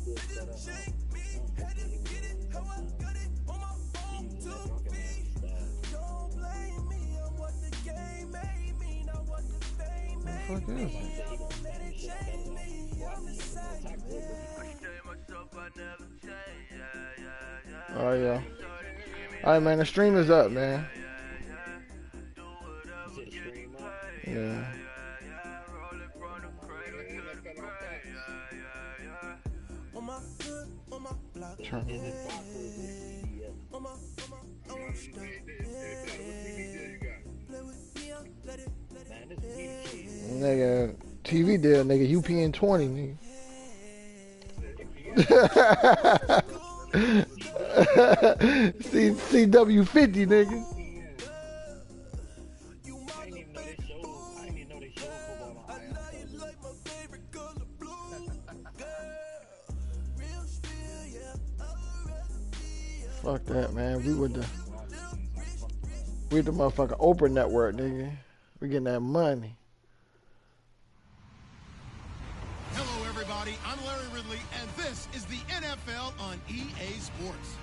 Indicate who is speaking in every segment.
Speaker 1: What the fuck is it? Oh yeah. Alright man, the stream is up, man. Yeah. Nigga, TV deal, nigga, UPN 20, nigga. CW 50, nigga. Fuck that, man. We with the motherfucking Oprah network, nigga. We getting that money.
Speaker 2: Hello, everybody. I'm Larry Ridley, and this is the NFL on EA Sports.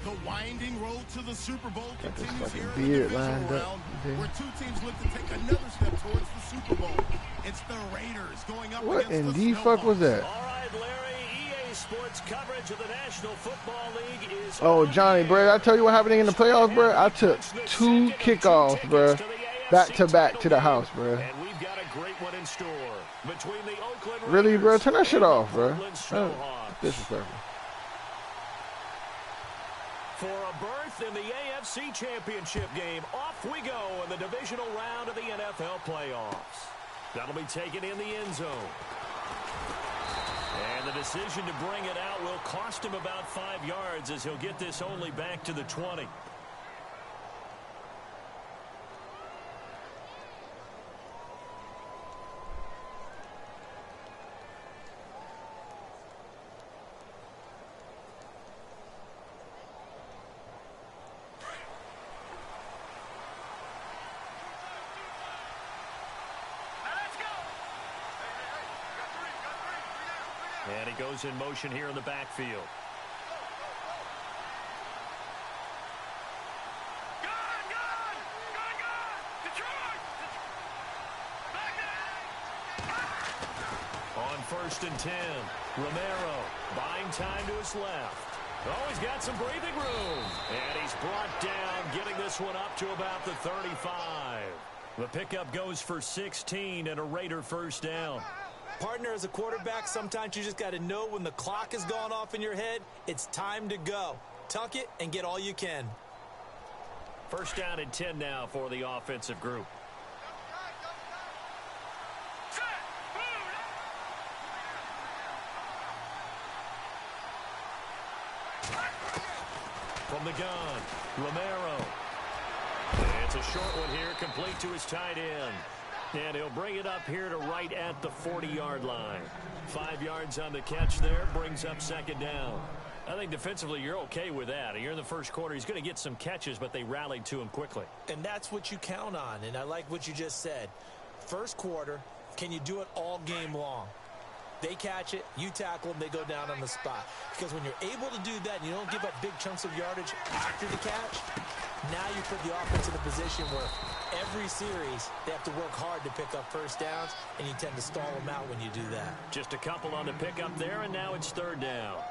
Speaker 2: The winding road to the Super Bowl continues here in the divisional round, where two teams look to take another step towards the Super Bowl. It's the Raiders going up against the Snowballs.
Speaker 1: What in the fuck was that?
Speaker 3: All right, Larry, EA Sports coverage of the National Football League is...
Speaker 1: Oh, Johnny, bro, I tell you what happened in the playoffs, bro. I took 2 kickoffs, bro, back to back to the house, bro.
Speaker 3: And we've got a great one in store between the Oakland Raiders.
Speaker 1: Really, bro? Turn that shit off, bro. Disrespectful.
Speaker 3: For a berth in the AFC Championship game, off we go in the divisional round of the NFL playoffs. That'll be taken in the end zone. And the decision to bring it out will cost him about 5 yards as he'll get this only back to the 20. And he goes in motion here in the backfield. On 1st and 10, Romero buying time to his left. Oh, he's got some breathing room. And he's brought down, getting this one up to about the 35. The pickup goes for 16 and a Raider first down.
Speaker 4: Partner, as a quarterback, sometimes you just got to know when the clock has gone off in your head, it's time to go. Tuck it and get all you can.
Speaker 3: First down and 10 now for the offensive group. From the gun, Romero. It's a short one here, complete to his tight end. And he'll bring it up here to right at the 40-yard line. 5 yards on the catch there, brings up second down. I think defensively you're okay with that. Here in the first quarter, he's going to get some catches, but they rallied to him quickly.
Speaker 4: And that's what you count on, and I like what you just said. First quarter, can you do it all game long? They catch it, you tackle them, they go down on the spot. Because when you're able to do that and you don't give up big chunks of yardage after the catch, now you put the offense in a position where every series they have to work hard to pick up first downs, and you tend to stall them out when you do that.
Speaker 3: Just a couple on the pickup there, and now it's third down.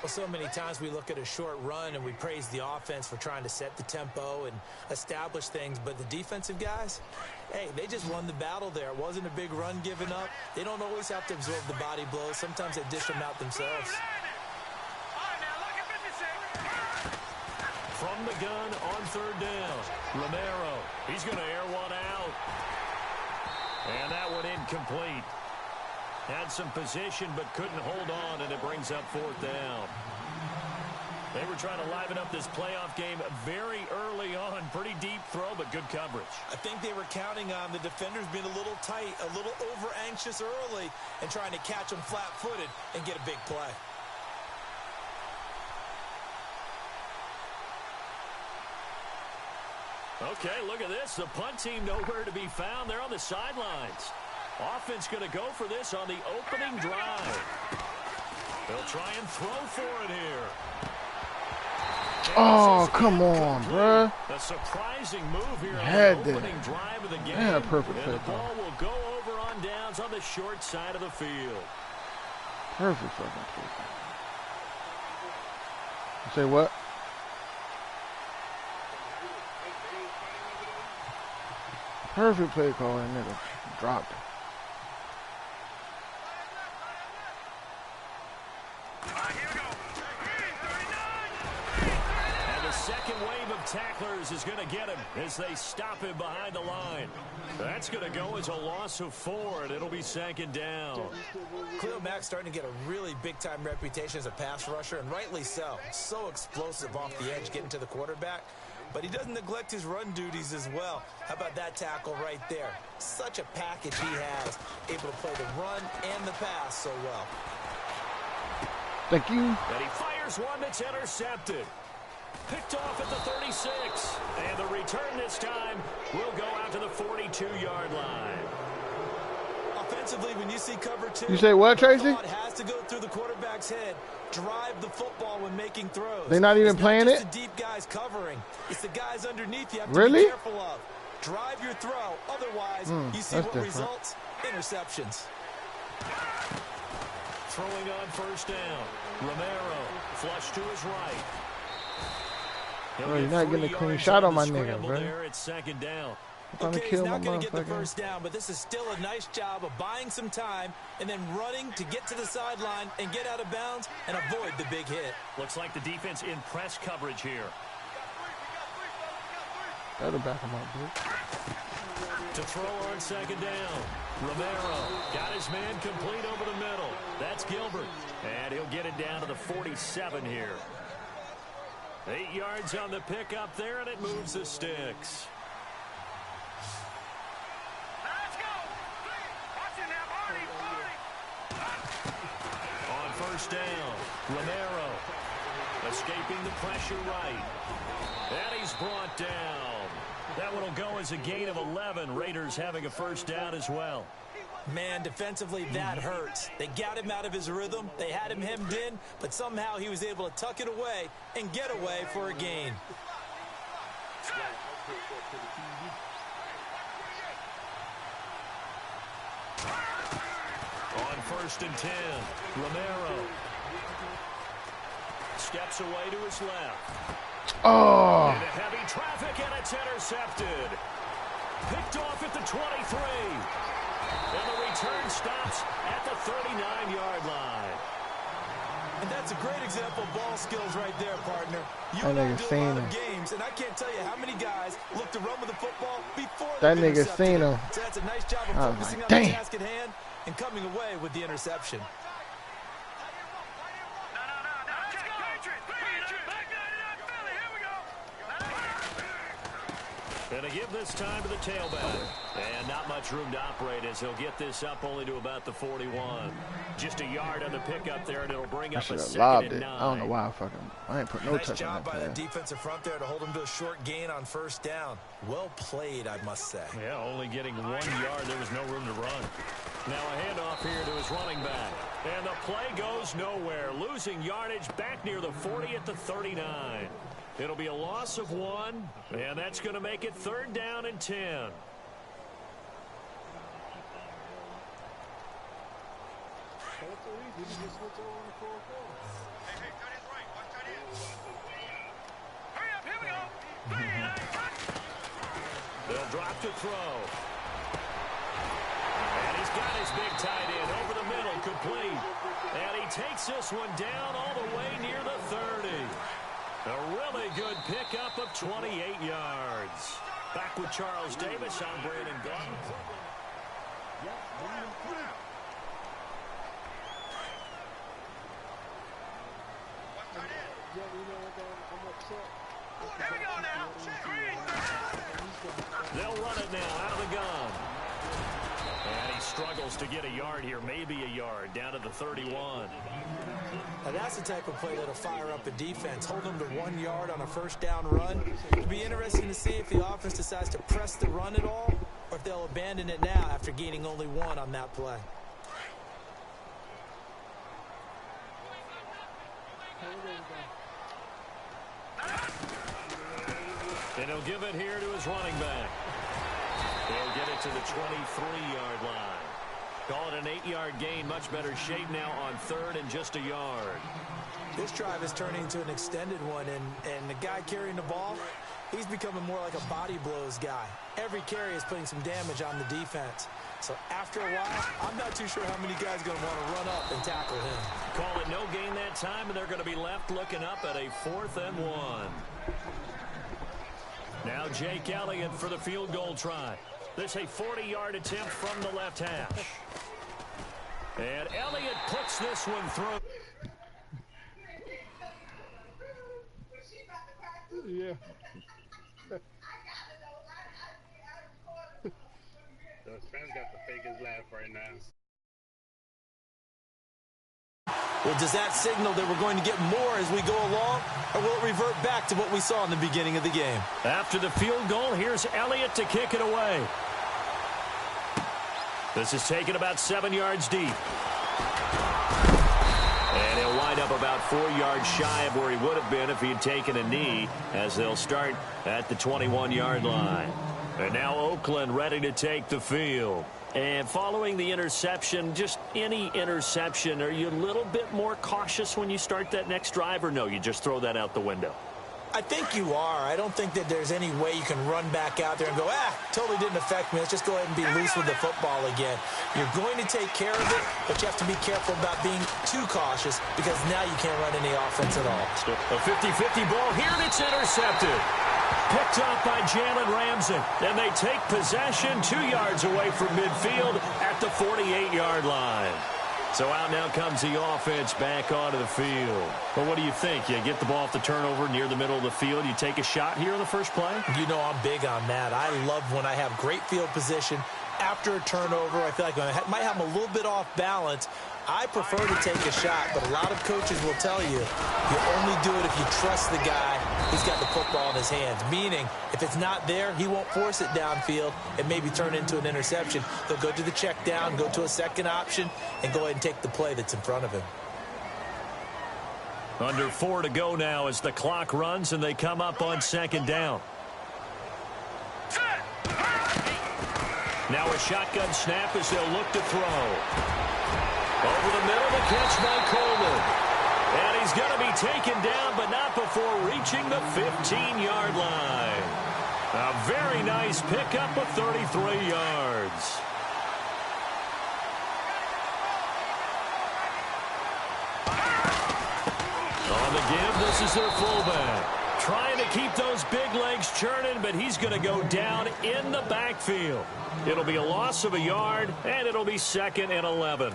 Speaker 4: Well, so many times we look at a short run and we praise the offense for trying to set the tempo and establish things, but the defensive guys, hey, they just won the battle there. It wasn't a big run given up. They don't always have to absorb the body blows. Sometimes they dish them out themselves.
Speaker 3: From the gun on third down, Romero. He's going to air one out. And that one incomplete. Had some position but couldn't hold on, and it brings up fourth down. They were trying to liven up this playoff game very early on. Pretty deep throw, but good coverage.
Speaker 4: I think they were counting on the defenders being a little tight, a little over-anxious early, and trying to catch them flat-footed and get a big play.
Speaker 3: Okay, look at this. The punt team nowhere to be found. They're on the sidelines. Offense going to go for this on the opening drive. They'll try and throw for it here.
Speaker 1: Oh, come on, bruh.
Speaker 3: A surprising move here
Speaker 1: Had
Speaker 3: on the opening drive of the game.
Speaker 1: Man, a perfect play.
Speaker 3: And the ball will go over on downs on the short side of the field.
Speaker 1: Perfect fucking play. You say what? Perfect play call, and nigga dropped it.
Speaker 3: And the second wave of tacklers is going to get him as they stop him behind the line. That's going to go as a loss of 4, and it'll be second down.
Speaker 4: Khalil Mack's starting to get a really big-time reputation as a pass rusher, and rightly so. So explosive off the edge getting to the quarterback. But he doesn't neglect his run duties as well. How about that tackle right there? Such a package he has, able to play the run and the pass so well.
Speaker 1: Thank you.
Speaker 3: And he fires one that's intercepted. Picked off at the 36. And the return this time will go out to the 42-yard line.
Speaker 4: Offensively, when you see cover 2,
Speaker 1: You say what, Tracy?
Speaker 4: it has to go through the quarterback's head. Drive the football when making throws.
Speaker 1: They're not even playing
Speaker 4: it? It's
Speaker 1: it?
Speaker 4: the deep guys covering. It's the guys underneath you have
Speaker 1: Really?
Speaker 4: to be careful of. Drive your throw. Otherwise, you see what
Speaker 1: different.
Speaker 4: results? Interceptions.
Speaker 3: Throwing on first down. Romero flush to his right.
Speaker 1: Bro, you're not getting a clean shot on my nigga, bro.
Speaker 3: There it's second down.
Speaker 1: I'm trying to
Speaker 4: Okay,
Speaker 1: kill
Speaker 4: he's
Speaker 1: my
Speaker 4: not going to get the
Speaker 1: motherfucker.
Speaker 4: first down, but this is still a nice job of buying some time and then running to get to the sideline and get out of bounds and avoid the big hit.
Speaker 3: Looks like the defense in press coverage here.
Speaker 1: That'll back him up, dude.
Speaker 3: To throw on second down. Romero got his man complete over the middle. That's Gilbert. And he'll get it down to the 47 here. 8 yards on the pickup there, and it moves the sticks. On first down, Romero escaping the pressure right. And he's brought down. That one will go as a gain of 11. Raiders having a first down as well.
Speaker 4: Man, defensively, that hurts. They got him out of his rhythm. They had him hemmed in, but somehow he was able to tuck it away and get away for a gain.
Speaker 3: On first and 10, Romero steps away to his left.
Speaker 1: Oh.
Speaker 3: Into heavy traffic, and it's intercepted. Picked off at the 23. And the return stops at the 39-yard line.
Speaker 4: And that's a great example of ball skills right there, partner. You
Speaker 1: That
Speaker 4: and I
Speaker 1: nigga
Speaker 4: do a
Speaker 1: seen
Speaker 4: lot of
Speaker 1: him.
Speaker 4: games, and I can't tell you how many guys look to run with the football before
Speaker 1: That
Speaker 4: they've
Speaker 1: nigga
Speaker 4: intercepted
Speaker 1: seen
Speaker 4: it.
Speaker 1: him.
Speaker 4: So that's a nice job of
Speaker 1: I was
Speaker 4: focusing
Speaker 1: like,
Speaker 4: on the
Speaker 1: damn.
Speaker 4: task at hand and coming away with the interception.
Speaker 3: And to give this time to the tailback. And not much room to operate as he'll get this up only to about the 41. Just a yard on the pickup there, and it'll bring
Speaker 1: I
Speaker 3: up a
Speaker 1: should have
Speaker 3: second
Speaker 1: lobbed
Speaker 3: and
Speaker 1: it.
Speaker 3: 9.
Speaker 1: I don't know why I ain't put no
Speaker 4: Nice
Speaker 1: touch on
Speaker 4: job
Speaker 1: that
Speaker 4: by the
Speaker 1: pass.
Speaker 4: defensive front there to hold him to a short gain on first down. Well played, I must say.
Speaker 3: Yeah, only getting 1 yard. There was no room to run. Now a handoff here to his running back. And the play goes nowhere. Losing yardage back near the 40 at the 39. It'll be a loss of 1, and that's going to make it 3rd down and 10. They'll drop to throw. And he's got his big tight end over the middle, complete. And he takes this one down all the way near the 30. A really good pickup of 28 yards. Back with Charles Davis, I'm Brandon Gordon. They'll run it now out of the gun. And he struggles to get a yard here, maybe a yard, down to the 31.
Speaker 4: Now that's the type of play that'll fire up a defense. Hold them to 1 yard on a first down run. It'll be interesting to see if the offense decides to press the run at all, or if they'll abandon it now after gaining only 1 on that play.
Speaker 3: And he'll give it here to his running back. He'll get it to the 23-yard line. Call it an 8-yard gain. Much better shape now on third and just a yard.
Speaker 4: This drive is turning into an extended one, and the guy carrying the ball, he's becoming more like a body blows guy. Every carry is putting some damage on the defense. So after a while, I'm not too sure how many guys are going to want to run up and tackle him.
Speaker 3: Call it no gain that time, and they're going to be left looking up at a 4th and 1. Now Jake Elliott for the field goal try. This a 40-yard attempt from the left hash. And Elliott puts this one through.
Speaker 1: Yeah.
Speaker 5: Those fans got the fakest laugh right now.
Speaker 4: Well, does that signal that we're going to get more as we go along, or will it revert back to what we saw in the beginning of the game?
Speaker 3: After the field goal, here's Elliott to kick it away. This is taken about 7 yards deep. And he'll wind up about 4 yards shy of where he would have been if he had taken a knee, as they'll start at the 21-yard line. And now Oakland ready to take the field. And following the interception, just any interception, are you a little bit more cautious when you start that next drive, or no, you just throw that out the window?
Speaker 4: I think you are. I don't think that there's any way you can run back out there and go, totally didn't affect me. Let's just go ahead and be loose with the football again. You're going to take care of it, but you have to be careful about being too cautious, because now you can't run any offense at all.
Speaker 3: A 50-50 ball here, and it's intercepted. Picked up by Jalen Ramsey, and they take possession 2 yards away from midfield at the 48-yard line. So out now comes the offense back onto the field. Well, what do you think? You get the ball off the turnover near the middle of the field. You take a shot here on the first play?
Speaker 4: You know I'm big on that. I love when I have great field position. After a turnover, I feel like I might have a little bit off balance. I prefer to take a shot, but a lot of coaches will tell you, you only do it if you trust the guy who's got the football in his hands. Meaning, if it's not there, he won't force it downfield and maybe turn into an interception. He'll go to the check down, go to a second option, and go ahead and take the play that's in front of him.
Speaker 3: Under 4 to go now as the clock runs, and they come up on second down. Now a shotgun snap as they'll look to throw. Over the middle, the catch by Coleman. And he's going to be taken down, but not before reaching the 15-yard line. A very nice pickup of 33 yards. On the give, this is their fullback. Trying to keep those big legs churning, but he's going to go down in the backfield. It'll be a loss of a yard, and it'll be 2nd and 11.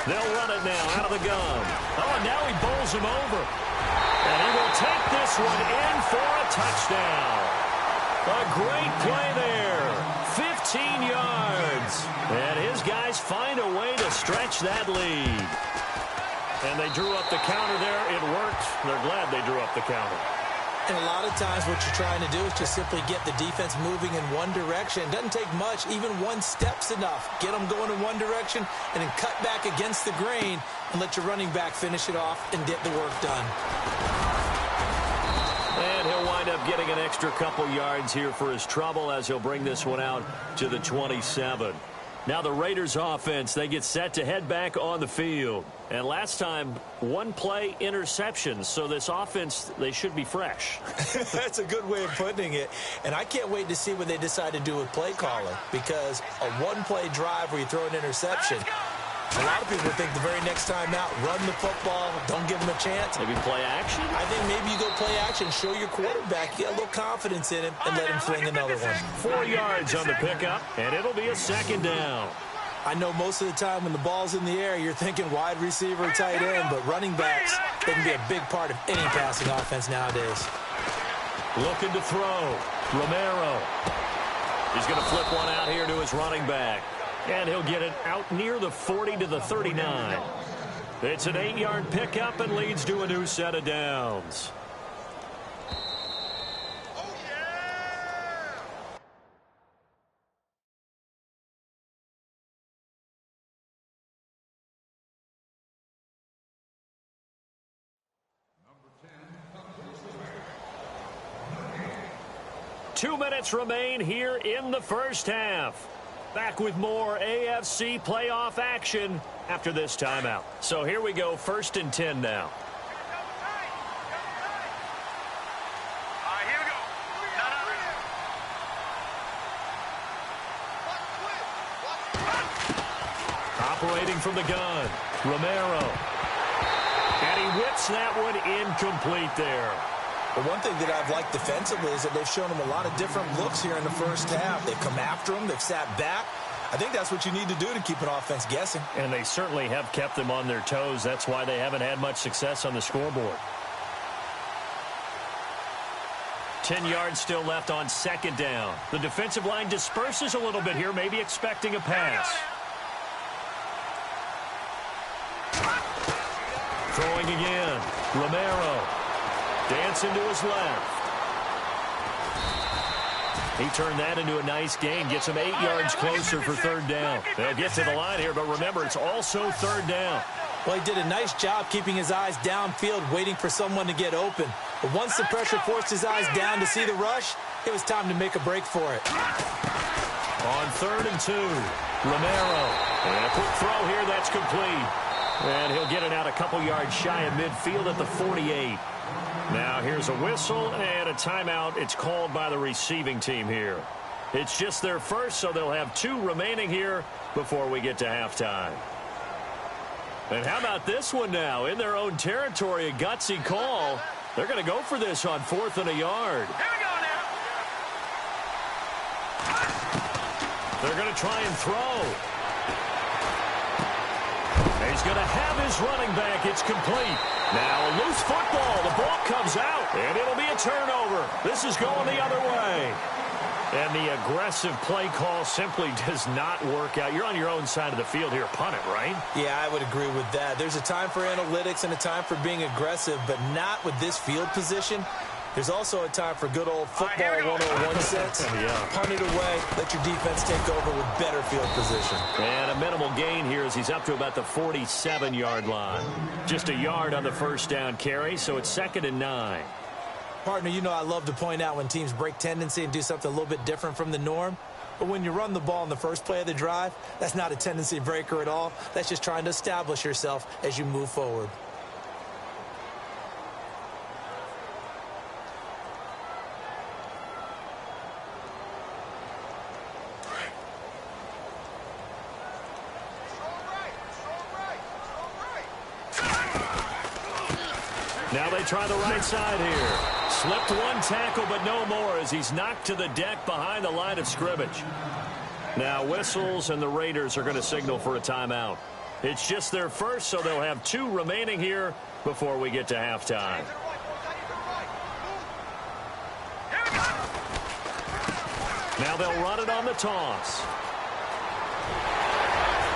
Speaker 3: They'll run it now out of the gun. Oh, and now he bowls him over. And he will take this one in for a touchdown. A great play there. 15 yards. And his guys find a way to stretch that lead. And they drew up the counter there. It worked. They're glad they drew up the counter.
Speaker 4: And a lot of times what you're trying to do is just simply get the defense moving in one direction. It doesn't take much. Even one step's enough. Get them going in one direction and then cut back against the grain and let your running back finish it off and get the work done.
Speaker 3: And he'll wind up getting an extra couple yards here for his trouble as he'll bring this one out to the 27. Now the Raiders offense, they get set to head back on the field. And last time, one play interceptions. So this offense, they should be fresh.
Speaker 4: That's a good way of putting it. And I can't wait to see what they decide to do with play calling. Because a one-play drive where you throw an interception, a lot of people think the very next time out, run the football, don't give them a chance.
Speaker 3: Maybe play action?
Speaker 4: I think maybe you go play action, show your quarterback, get a little confidence in him, and let him fling another one.
Speaker 3: 4 yards on the pickup, and it'll be a 2nd down.
Speaker 4: I know most of the time when the ball's in the air, you're thinking wide receiver, tight end, but running backs, they can be a big part of any passing offense nowadays.
Speaker 3: Looking to throw. Romero. He's going to flip one out here to his running back. And he'll get it out near the 40 to the 39. It's an 8-yard pickup and leads to a new set of downs. Two minutes remain here in the first half. Back with more AFC playoff action after this timeout. So here we go, 1st and 10 now.
Speaker 6: Here we go.
Speaker 3: Operating from the gun, Romero. And he whips that one incomplete there.
Speaker 4: But one thing that I've liked defensively is that they've shown him a lot of different looks here in the first half. They've come after him. They've sat back. I think that's what you need to do to keep an offense guessing.
Speaker 3: And they certainly have kept them on their toes. That's why they haven't had much success on the scoreboard. 10 yards still left on 2nd down. The defensive line disperses a little bit here, maybe expecting a pass. Throwing again. Romero. Dancing to his left. He turned that into a nice gain. Gets him 8 yards closer for 3rd down. They'll get to the line here, but remember, it's also 3rd down.
Speaker 4: Well, he did a nice job keeping his eyes downfield, waiting for someone to get open. But once the pressure forced his eyes down to see the rush, it was time to make a break for it.
Speaker 3: On 3rd and 2, Romero. And a quick throw here, that's complete. And he'll get it out a couple yards shy of midfield at the 48. Now here's a whistle and a timeout. It's called by the receiving team here. It's just their first, so they'll have 2 remaining here before we get to halftime. And how about this one now? In their own territory, a gutsy call. They're going to go for this on 4th and a yard.
Speaker 6: Here we go now.
Speaker 3: They're going to try and throw. He's going to have his running back. It's complete. Now a loose football. The ball comes out, and it'll be a turnover. This is going the other way. And the aggressive play call simply does not work out. You're on your own side of the field here. Punt it, right?
Speaker 4: Yeah, I would agree with that. There's a time for analytics and a time for being aggressive, but not with this field position. There's also a time for good old football 101 sense.
Speaker 3: Yeah.
Speaker 4: Punt it away. Let your defense take over with better field position.
Speaker 3: And a minimal gain here as he's up to about the 47-yard line. Just a yard on the 1st down carry, so it's 2nd and 9.
Speaker 4: Partner, you know I love to point out when teams break tendency and do something a little bit different from the norm. But when you run the ball in the first play of the drive, that's not a tendency breaker at all. That's just trying to establish yourself as you move forward.
Speaker 3: Now they try the right side here. Slipped one tackle, but no more as he's knocked to the deck behind the line of scrimmage. Now whistles, and the Raiders are going to signal for a timeout. It's just their first, so they'll have 2 remaining here before we get to halftime. Now they'll run it on the toss.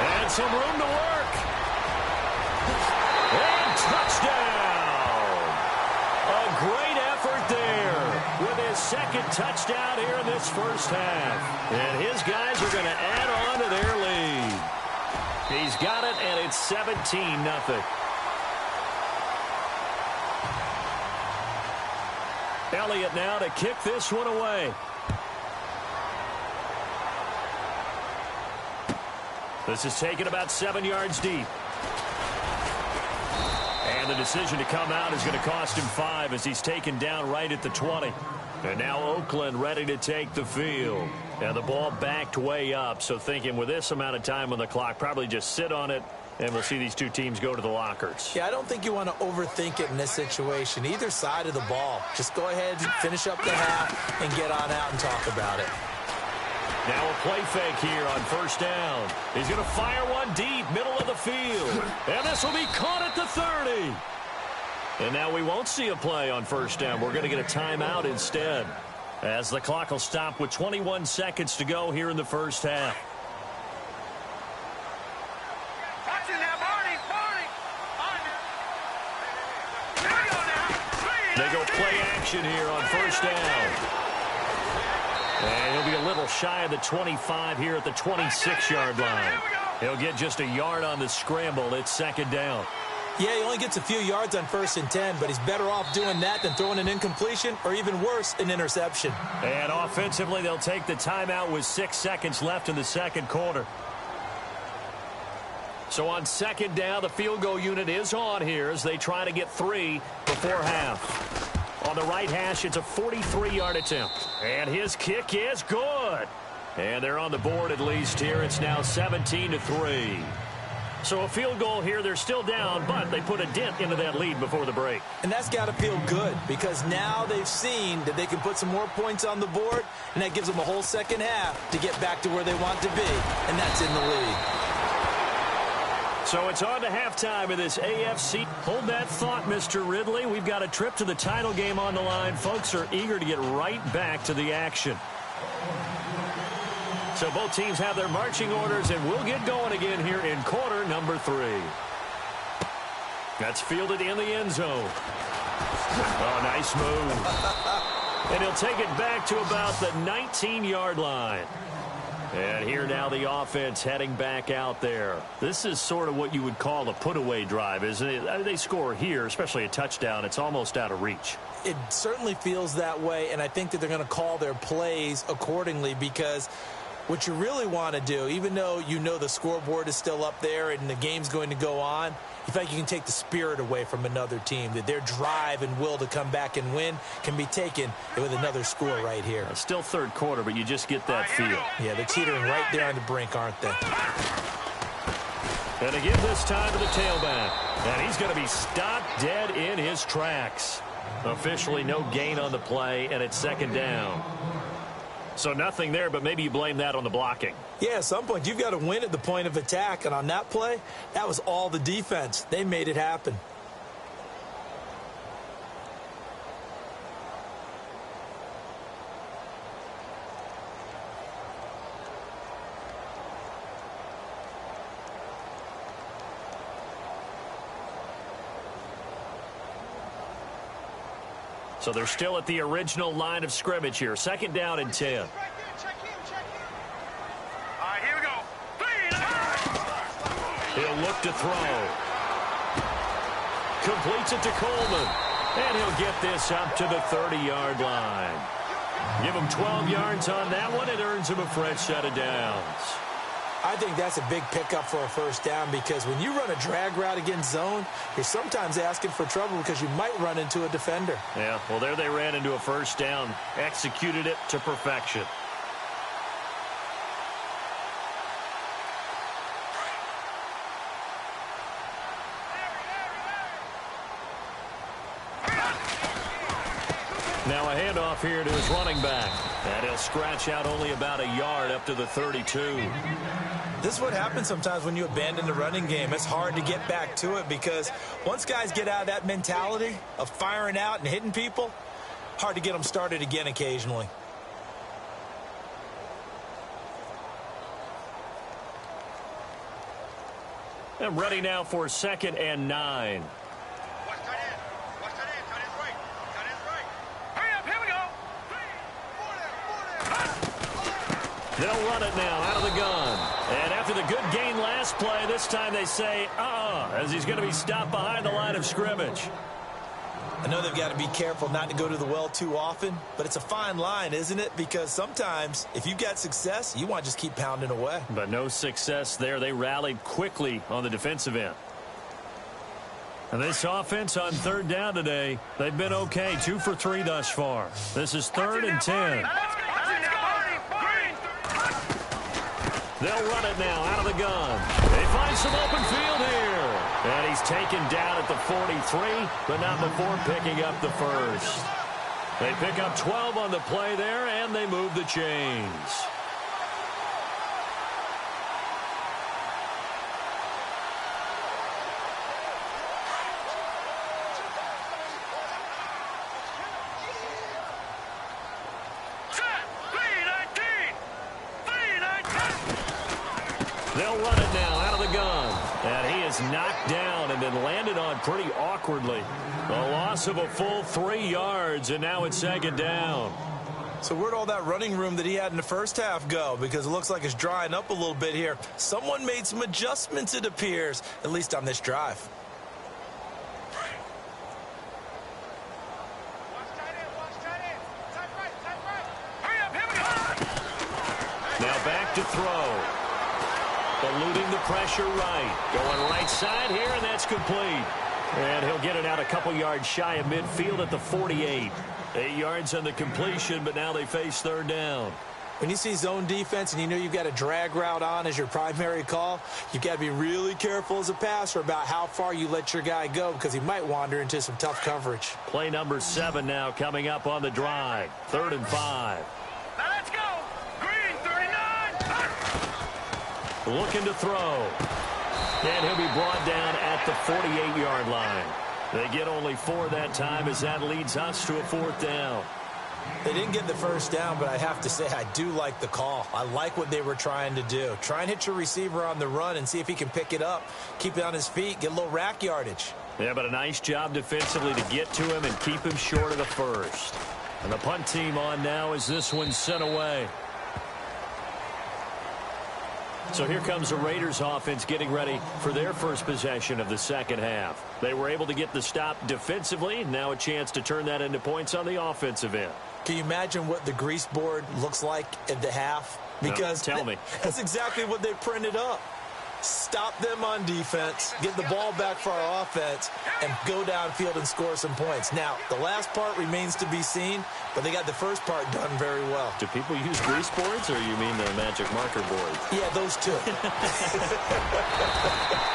Speaker 3: And some room to work. And touchdown. A great effort there with his 2nd touchdown here in this first half. And his guys are going to add on to their lead. He's got it, and it's 17-0. Elliott now to kick this one away. This is taken about 7 yards deep. And the decision to come out is going to cost him 5 as he's taken down right at the 20. And now Oakland ready to take the field. And the ball backed way up, so thinking with this amount of time on the clock, probably just sit on it, and we'll see these 2 teams go to the lockers.
Speaker 4: Yeah, I don't think you want to overthink it in this situation. Either side of the ball. Just go ahead and finish up the half and get on out and talk about it.
Speaker 3: Now a play fake here on 1st down. He's going to fire one deep, middle of the field. And this will be caught at the 30. And now we won't see a play on 1st down. We're going to get a timeout instead, as the clock will stop with 21 seconds to go here in the first half.
Speaker 6: Watch it now, Barney.
Speaker 3: action here on first down. And he'll be a little shy of the 25 here at the 26-yard line. He'll get just a yard on the scramble. It's second down.
Speaker 4: Yeah, he only gets a few yards on 1st and 10, but he's better off doing that than throwing an incompletion or even worse, an interception.
Speaker 3: And offensively, they'll take the timeout with 6 seconds left in the second quarter. So on second down, the field goal unit is on here as they try to get 3 before half. On the right hash, it's a 43-yard attempt. And his kick is good. And they're on the board at least here. It's now 17-3. So a field goal here, they're still down, but they put a dent into that lead before the break.
Speaker 4: And that's got to feel good because now they've seen that they can put some more points on the board, and that gives them a whole second half to get back to where they want to be, and that's in the lead.
Speaker 3: So it's on to halftime of this AFC. Hold that thought, Mr. Ridley. We've got a trip to the title game on the line. Folks are eager to get right back to the action. So both teams have their marching orders, and we'll get going again here in quarter number 3. That's fielded in the end zone. Oh, nice move. And he'll take it back to about the 19-yard line. And here now the offense heading back out there. This is sort of what you would call a put-away drive, isn't it? They score here, especially a touchdown. It's almost out of reach.
Speaker 4: It certainly feels that way, and I think that they're going to call their plays accordingly because what you really want to do, even though you know the scoreboard is still up there and the game's going to go on, you feel like you can take the spirit away from another team, that their drive and will to come back and win can be taken with another score right here.
Speaker 3: It's still third quarter, but you just get that feel.
Speaker 4: Yeah, they're teetering right there on the brink, aren't they?
Speaker 3: And again this time to the tailback. And he's going to be stopped dead in his tracks. Officially no gain on the play, and it's second down. So nothing there, but maybe you blame that on the blocking.
Speaker 4: Yeah, at some point, you've got to win at the point of attack. And on that play, that was all the defense. They made it happen.
Speaker 3: So they're still at the original line of scrimmage here. Second down and 10. He'll look to throw. Completes it to Coleman. And he'll get this up to the 30-yard line. Give him 12 yards on that one. It earns him a fresh set of downs.
Speaker 4: I think that's a big pickup for a first down because when you run a drag route against zone, you're sometimes asking for trouble because you might run into a defender.
Speaker 3: Yeah, well, there they ran into a first down. Executed it to perfection. Now a handoff here to his running back. And he'll scratch out only about a yard up to the 32.
Speaker 4: This is what happens sometimes when you abandon the running game. It's hard to get back to it because once guys get out of that mentality of firing out and hitting people, hard to get them started again occasionally.
Speaker 3: And ready now for second and 9. They'll run it now out of the gun. And after the good gain last play, this time they say, as he's going to be stopped behind the line of scrimmage.
Speaker 4: I know they've got to be careful not to go to the well too often, but it's a fine line, isn't it? Because sometimes if you've got success, you want to just keep pounding away.
Speaker 3: But no success there. They rallied quickly on the defensive end. And this offense on third down today, they've been okay. 2 for 3 thus far. This is third and 10. They'll run it now out of the gun. They find some open field here. And he's taken down at the 43, but not before picking up the first. They pick up 12 on the play there, and they move the chains. They'll run it now out of the gun. And he is was knocked down and then landed on pretty awkwardly. A loss of a full 3 yards, and now it's 2nd down.
Speaker 4: So where'd all that running room that he had in the first half go? Because it looks like it's drying up a little bit here. Someone made some adjustments, it appears, at least on this drive.
Speaker 3: Now back to throw. Eluding the pressure right. Going right side here, and that's complete. And he'll get it out a couple yards shy of midfield at the 48. 8 yards on the completion, but now they face 3rd down.
Speaker 4: When you see zone defense and you know you've got a drag route on as your primary call, you've got to be really careful as a passer about how far you let your guy go because he might wander into some tough coverage.
Speaker 3: Play number 7 now coming up on the drive. 3rd and 5.
Speaker 6: Now let's go. Green, 39.
Speaker 3: Looking to throw. And he'll be brought down at the 48-yard line. They get only 4 that time as that leads us to a 4th down.
Speaker 4: They didn't get the first down, but I have to say I do like the call. I like what they were trying to do. Try and hit your receiver on the run and see if he can pick it up. Keep it on his feet, get a little rack yardage.
Speaker 3: Yeah, but a nice job defensively to get to him and keep him short of the first. And the punt team on now as this one's sent away. So here comes the Raiders offense getting ready for their first possession of the 2nd half. They were able to get the stop defensively. Now a chance to turn that into points on the offensive end.
Speaker 4: Can you imagine what the grease board looks like at the half? Because
Speaker 3: no, tell me.
Speaker 4: That's exactly what they printed up. Stop them on defense, get the ball back for our offense, and go downfield and score some points. Now, the last part remains to be seen, but they got the first part done very well.
Speaker 3: Do people use grease boards, or you mean the magic marker board?
Speaker 4: Yeah, those two.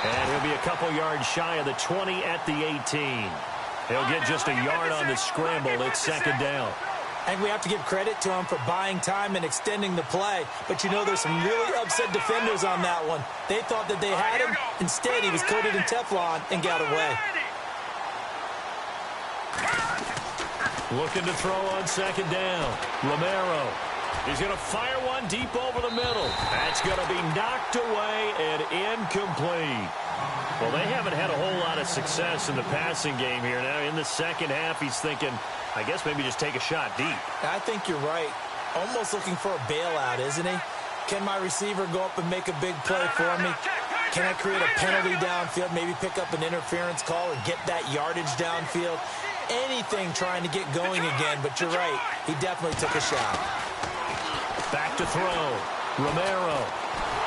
Speaker 3: And he'll be a couple yards shy of the 20 at the 18. He'll get just a yard on the scramble. It's 2nd down.
Speaker 4: I think we have to give credit to him for buying time and extending the play. But, you know, there's some really upset defenders on that one. They thought that they had him. Instead, he was coated in Teflon and got away.
Speaker 3: Looking to throw on 2nd down. Romero. He's going to fire one deep over the middle. That's going to be knocked away and incomplete. Well, they haven't had a whole lot of success in the passing game here. Now, in the 2nd half, he's thinking, I guess maybe just take a shot deep.
Speaker 4: I think you're right. Almost looking for a bailout, isn't he? Can my receiver go up and make a big play for me? Can I create a penalty downfield, maybe pick up an interference call and get that yardage downfield? Anything trying to get going again, but you're right. He definitely took a shot.
Speaker 3: Back to throw. Romero.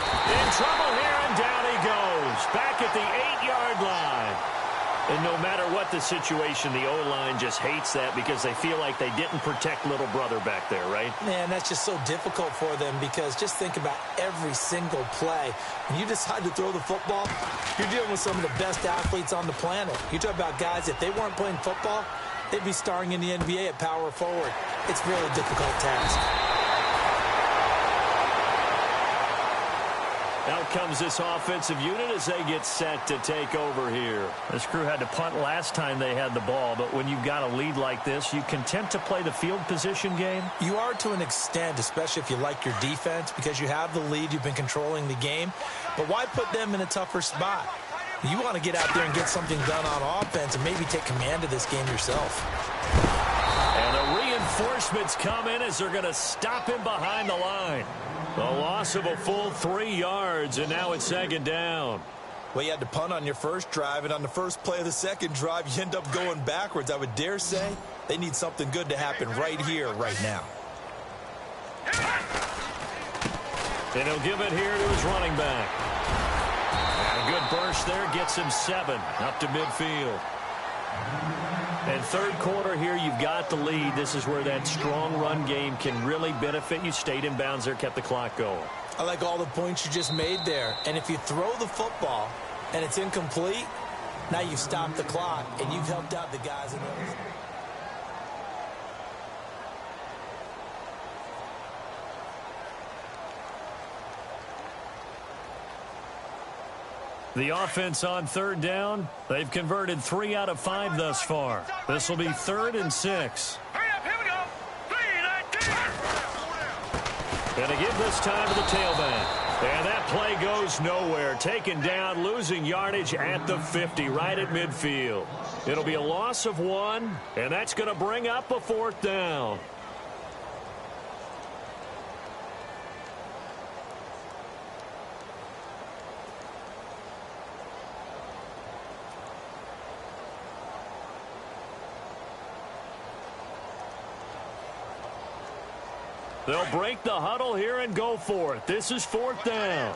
Speaker 3: In trouble here, and down he goes. Back at the 8-yard line. And no matter what the situation, the O-line just hates that because they feel like they didn't protect little brother back there, right?
Speaker 4: Man, that's just so difficult for them because just think about every single play. When you decide to throw the football, you're dealing with some of the best athletes on the planet. You talk about guys, if they weren't playing football, they'd be starring in the NBA at power forward. It's a really difficult task.
Speaker 3: Out comes this offensive unit as they get set to take over here. This crew had to punt last time they had the ball, but when you've got a lead like this, you content to play the field position game?
Speaker 4: You are to an extent, especially if you like your defense, because you have the lead, you've been controlling the game. But why put them in a tougher spot? You want to get out there and get something done on offense and maybe take command of this game yourself.
Speaker 3: And the reinforcements come in as they're going to stop him behind the line. A loss of a full 3 yards, and now it's 2nd down.
Speaker 4: Well, you had to punt on your first drive, and on the first play of the second drive, you end up going backwards. I would dare say they need something good to happen right here, right now.
Speaker 3: And he'll give it here to his running back. And a good burst there gets him 7 up to midfield. And 3rd quarter here, you've got the lead. This is where that strong run game can really benefit you. Stayed in bounds there, kept the clock going.
Speaker 4: I like all the points you just made there. And if you throw the football and it's incomplete, now you've stopped the clock and you've helped out the guys in those.
Speaker 3: The offense on 3rd down. They've converted 3 out of 5 thus far. This will be 3rd and 6.
Speaker 6: Hurry up, here we go. 3-19.
Speaker 3: And to give this time to the tailback. And that play goes nowhere. Taken down, losing yardage at the 50, right at midfield. It'll be a loss of 1, and that's going to bring up a 4th down. They'll break the huddle here and go for it. This is 4th down.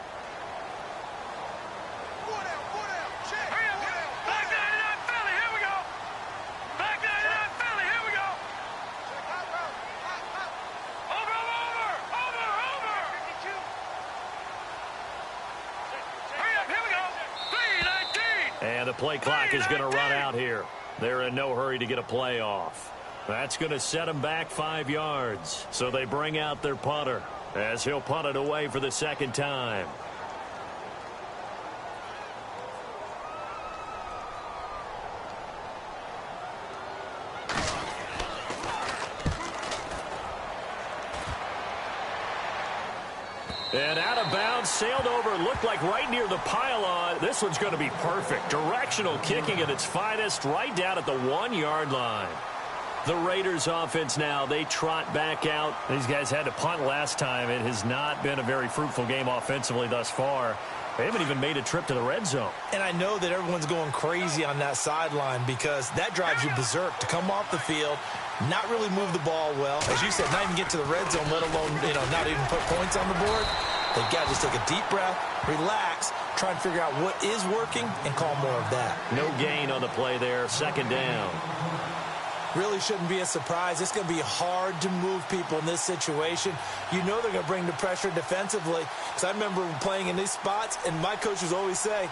Speaker 3: And the play clock is going to run out here. They're in no hurry to get a play off. That's going to set them back 5 yards. So they bring out their punter as he'll punt it away for the 2nd time. And out of bounds, sailed over, looked like right near the pylon. This one's going to be perfect. Directional kicking at its finest, right down at the 1-yard line. The Raiders offense now, they trot back out. These guys had to punt last time. It has not been a very fruitful game offensively thus far. They haven't even made a trip to the red zone.
Speaker 4: And I know that everyone's going crazy on that sideline because that drives you berserk to come off the field, not really move the ball well. As you said, not even get to the red zone, let alone, not even put points on the board. They've got to just take a deep breath, relax, try and figure out what is working, and call more of that.
Speaker 3: No gain on the play there, 2nd down.
Speaker 4: Really shouldn't be a surprise. It's going to be hard to move people in this situation. You know they're going to bring the pressure defensively. Because I remember playing in these spots, and my coaches always say,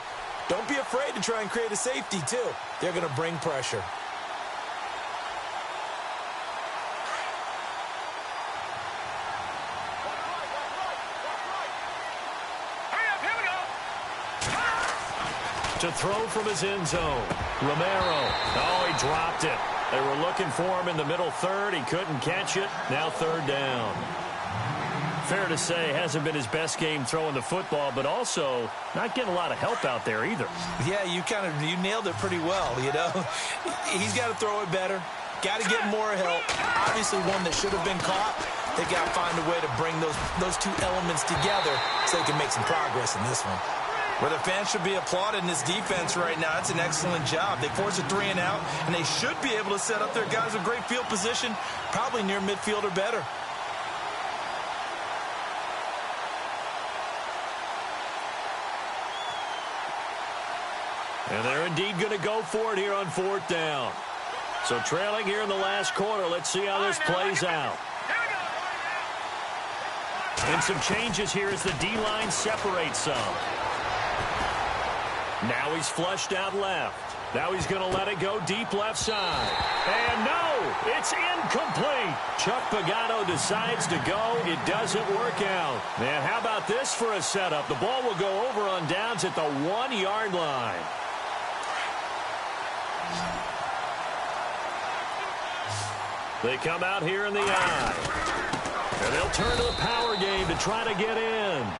Speaker 4: don't be afraid to try and create a safety, too. They're going to bring pressure.
Speaker 3: To throw from his end zone. Romero. Oh, he dropped it. They were looking for him in the middle 3rd. He couldn't catch it. Now 3rd down. Fair to say, hasn't been his best game throwing the football, but also not getting a lot of help out there either.
Speaker 4: Yeah, you nailed it pretty well, He's got to throw it better. Got to get more help. Obviously one that should have been caught. They got to find a way to bring those 2 elements together so they can make some progress in this one. Where the fans should be applauding this defense right now. It's an excellent job. They force a 3 and out, and they should be able to set up their guys with great field position, probably near midfield or better.
Speaker 3: And they're indeed going to go for it here on 4th down. So trailing here in the last quarter. Let's see how this plays out. And some changes here as the D-line separates some. Now he's flushed out left. Now he's going to let it go deep left side. And no, it's incomplete. Chuck Pagano decides to go. It doesn't work out. And how about this for a setup? The ball will go over on downs at the 1-yard line. They come out here in the eye. And they'll turn to the power game to try to get in.